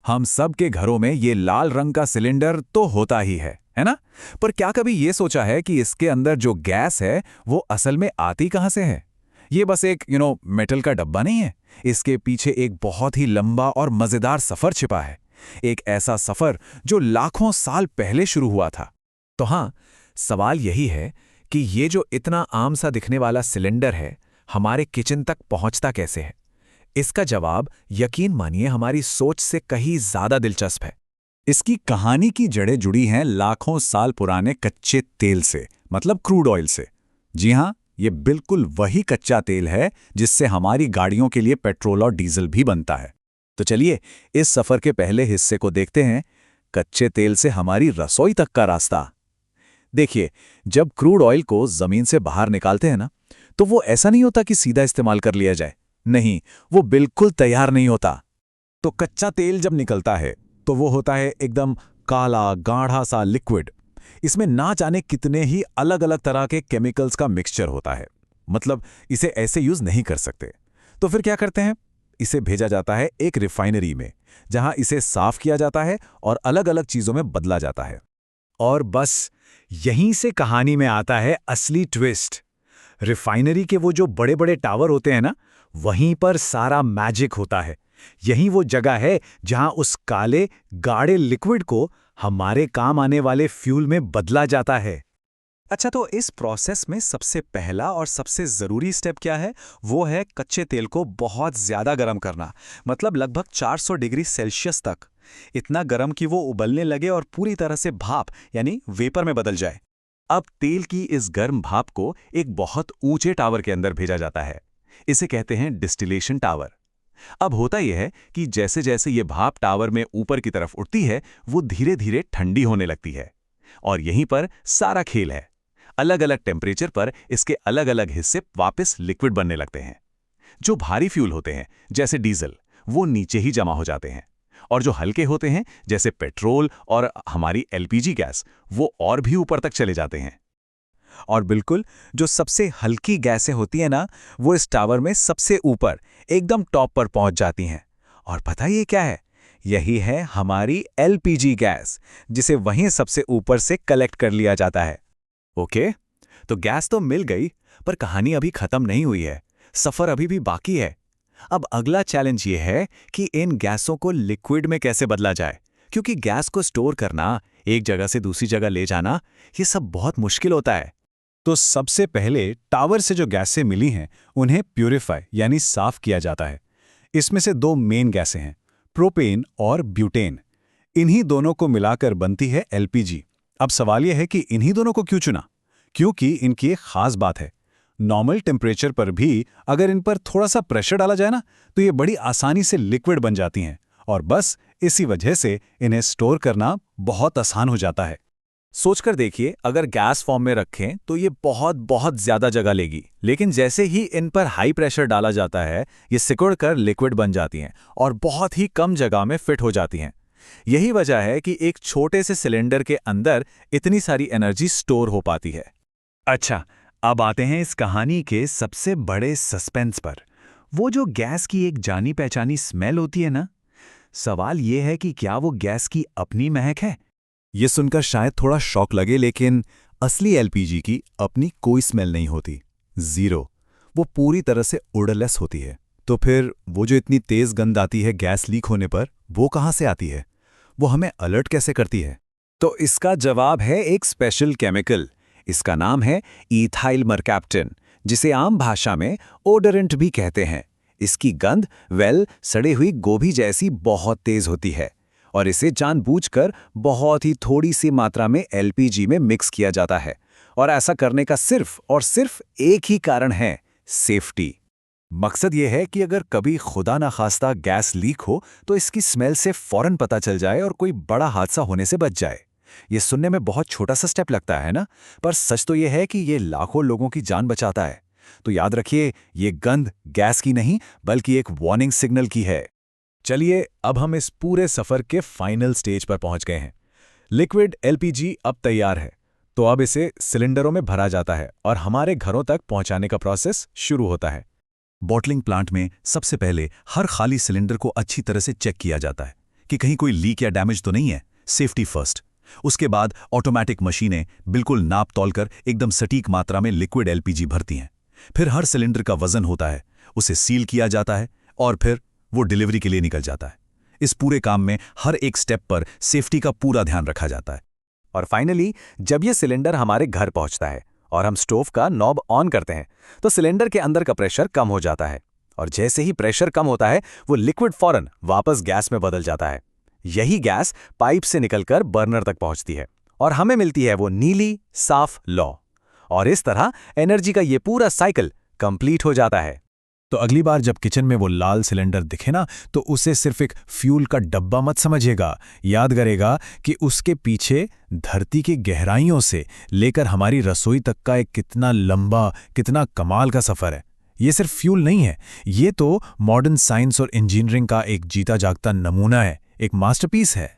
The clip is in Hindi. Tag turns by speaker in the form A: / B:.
A: हम सब के घरों में ये लाल रंग का सिलेंडर तो होता ही है ना? पर क्या कभी ये सोचा है कि इसके अंदर जो गैस है वो असल में आती कहाँ से है? ये बस एक मेटल का डब्बा नहीं है। इसके पीछे एक बहुत ही लंबा और मजेदार सफर छिपा है। एक ऐसा सफर जो लाखों साल पहले शुरू हुआ था। तो हाँ, सवाल यही है कि ये जो इतना आम सा दिखने वाला सिलेंडर है, हमारे किचन तक पहुंचता कैसे है? इसका जवाब यकीन मानिए हमारी सोच से कहीं ज्यादा दिलचस्प है। इसकी कहानी की जड़ें जुड़ी हैं लाखों साल पुराने कच्चे तेल से, मतलब क्रूड ऑयल से। जी हाँ, ये बिल्कुल वही कच्चा तेल है जिससे हमारी गाड़ियों के लिए पेट्रोल और डीजल भी बनता है। तो चलिए इस सफर के पहले हिस्से को देखते हैं, कच्चे तेल से हमारी रसोई तक का रास्ता। देखिए, जब क्रूड ऑयल को जमीन से बाहर निकालते हैं ना, तो वो ऐसा नहीं होता कि सीधा इस्तेमाल कर लिया जाए। नहीं, वो बिल्कुल तैयार नहीं होता। तो कच्चा तेल जब निकलता है तो वो होता है एकदम काला गाढ़ा सा लिक्विड। इसमें ना जाने कितने ही अलग अलग तरह के केमिकल्स का मिक्सचर होता है। मतलब इसे ऐसे यूज नहीं कर सकते। तो फिर क्या करते हैं? इसे भेजा जाता है एक रिफाइनरी में, जहां इसे साफ किया जाता है और अलग अलग चीजों में बदला जाता है। और बस यहीं से कहानी में आता है असली ट्विस्ट। रिफाइनरी के वो जो बड़े बड़े टावर होते हैं ना, वहीं पर सारा मैजिक होता है। यही वो जगह है जहां उस काले गाढ़े लिक्विड को हमारे काम आने वाले फ्यूल में बदला जाता है। अच्छा, तो इस प्रोसेस में सबसे पहला और सबसे ज़रूरी स्टेप क्या है? वो है कच्चे तेल को बहुत ज़्यादा गर्म करना, मतलब लगभग 400 डिग्री सेल्सियस तक। इतना गर्म कि वो उबलने लगे और पूरी तरह से भाप यानी वेपर में बदल जाए। अब तेल की इस गर्म भाप को एक बहुत ऊंचे टावर के अंदर भेजा जाता है। इसे कहते हैं डिस्टिलेशन टावर। अब होता यह है कि जैसे जैसे ये भाप टावर में ऊपर की तरफ उठती है, वो धीरे धीरे ठंडी होने लगती है। और यहीं पर सारा खेल है। अलग अलग टेम्परेचर पर इसके अलग अलग हिस्से वापस लिक्विड बनने लगते हैं। जो भारी फ्यूल होते हैं जैसे डीजल, वो नीचे ही जमा हो जाते हैं। और जो हल्के होते हैं जैसे पेट्रोल और हमारी एलपीजी गैस, वो और भी ऊपर तक चले जाते हैं। और बिल्कुल जो सबसे हल्की गैसें होती हैं ना, वो इस टावर में सबसे ऊपर एकदम टॉप पर पहुंच जाती हैं। और पता ये क्या है? यही है हमारी एलपीजी गैस, जिसे वहीं सबसे ऊपर से कलेक्ट कर लिया जाता है। ओके, तो गैस तो मिल गई, पर कहानी अभी खत्म नहीं हुई है। सफर अभी भी बाकी है। अब अगला चैलेंज ये है कि इन गैसों को लिक्विड में कैसे बदला जाए, क्योंकि गैस को स्टोर करना, एक जगह से दूसरी जगह ले जाना, ये सब बहुत मुश्किल होता है। तो सबसे पहले टावर से जो गैसें मिली हैं, उन्हें प्यूरिफाई यानी साफ किया जाता है। इसमें से दो मेन गैसें हैं, प्रोपेन और ब्यूटेन। इन्हीं दोनों को मिलाकर बनती है एलपीजी। अब सवाल यह है कि इन्हीं दोनों को क्यों चुना? क्योंकि इनकी एक खास बात है। नॉर्मल टेम्परेचर पर भी अगर इन पर थोड़ा सा प्रेशर डाला जाए ना, तो ये बड़ी आसानी से लिक्विड बन जाती हैं। और बस इसी वजह से इन्हें स्टोर करना बहुत आसान हो जाता है। सोचकर देखिए, अगर गैस फॉर्म में रखें तो ये बहुत बहुत ज्यादा जगह लेगी, लेकिन जैसे ही इन पर हाई प्रेशर डाला जाता है, ये सिकुड़ कर लिक्विड बन जाती हैं और बहुत ही कम जगह में फिट हो जाती हैं। यही वजह है कि एक छोटे से सिलेंडर के अंदर इतनी सारी एनर्जी स्टोर हो पाती है। अच्छा, अब आते हैं इस कहानी के सबसे बड़े सस्पेंस पर। वो जो गैस की एक जानी पहचानी स्मेल होती है ना, सवाल ये है कि क्या वो गैस की अपनी महक है? ये सुनकर शायद थोड़ा शॉक लगे, लेकिन असली एलपीजी की अपनी कोई स्मेल नहीं होती। जीरो। वो पूरी तरह से ओडरलेस होती है। तो फिर वो जो इतनी तेज गंध आती है गैस लीक होने पर, वो कहाँ से आती है? वो हमें अलर्ट कैसे करती है? तो इसका जवाब है एक स्पेशल केमिकल। इसका नाम है इथाइल मरकैप्टन, जिसे आम भाषा में ओडोरेंट भी कहते हैं। इसकी गंध सड़े हुई गोभी जैसी बहुत तेज होती है और इसे जानबूझकर बहुत ही थोड़ी सी मात्रा में एलपीजी में मिक्स किया जाता है। और ऐसा करने का सिर्फ और सिर्फ एक ही कारण है, सेफ्टी। मकसद ये है कि अगर कभी खुदा ना खास्ता गैस लीक हो तो इसकी स्मेल से फौरन पता चल जाए और कोई बड़ा हादसा होने से बच जाए। ये सुनने में बहुत छोटा सा स्टेप लगता है ना, पर सच तो ये है कि ये लाखों लोगों की जान बचाता है। तो याद रखिए, ये गंध गैस की नहीं बल्कि एक वार्निंग सिग्नल की है। चलिए, अब हम इस पूरे सफर के फाइनल स्टेज पर पहुंच गए हैं। लिक्विड एलपीजी अब तैयार है। तो अब इसे सिलेंडरों में भरा जाता है और हमारे घरों तक पहुंचाने का प्रोसेस शुरू होता है। बॉटलिंग प्लांट में सबसे पहले हर खाली सिलेंडर को अच्छी तरह से चेक किया जाता है
B: कि कहीं कोई लीक या डैमेज तो नहीं है। Safety first. उसके बाद ऑटोमेटिक मशीनें बिल्कुल नाप तौल कर एकदम सटीक मात्रा में लिक्विड एलपीजी भरती हैं। फिर हर सिलेंडर का वजन होता है, उसे सील किया जाता है और फिर वो डिलीवरी के लिए निकल जाता है। इस पूरे काम में हर एक स्टेप पर सेफ्टी का पूरा ध्यान रखा जाता है।
A: और फाइनली जब ये सिलेंडर हमारे घर पहुंचता है और हम स्टोव का नॉब ऑन करते हैं तो सिलेंडर के अंदर का प्रेशर कम हो जाता है, और जैसे ही प्रेशर कम होता है वो लिक्विड फौरन वापस गैस में बदल जाता है। यही गैस पाइप से निकलकर बर्नर तक पहुंचती है और हमें मिलती है वो नीली साफ लौ। और इस तरह एनर्जी का ये पूरा साइकिल कंप्लीट हो जाता है।
C: तो अगली बार जब किचन में वो लाल सिलेंडर दिखे ना, तो उसे सिर्फ एक फ्यूल का डब्बा मत समझिएगा। याद करेगा कि उसके पीछे धरती की गहराइयों से लेकर हमारी रसोई तक का एक कितना लंबा, कितना कमाल का सफ़र है। ये सिर्फ फ्यूल नहीं है, ये तो मॉडर्न साइंस और इंजीनियरिंग का एक जीता जागता नमूना है, एक मास्टरपीस है।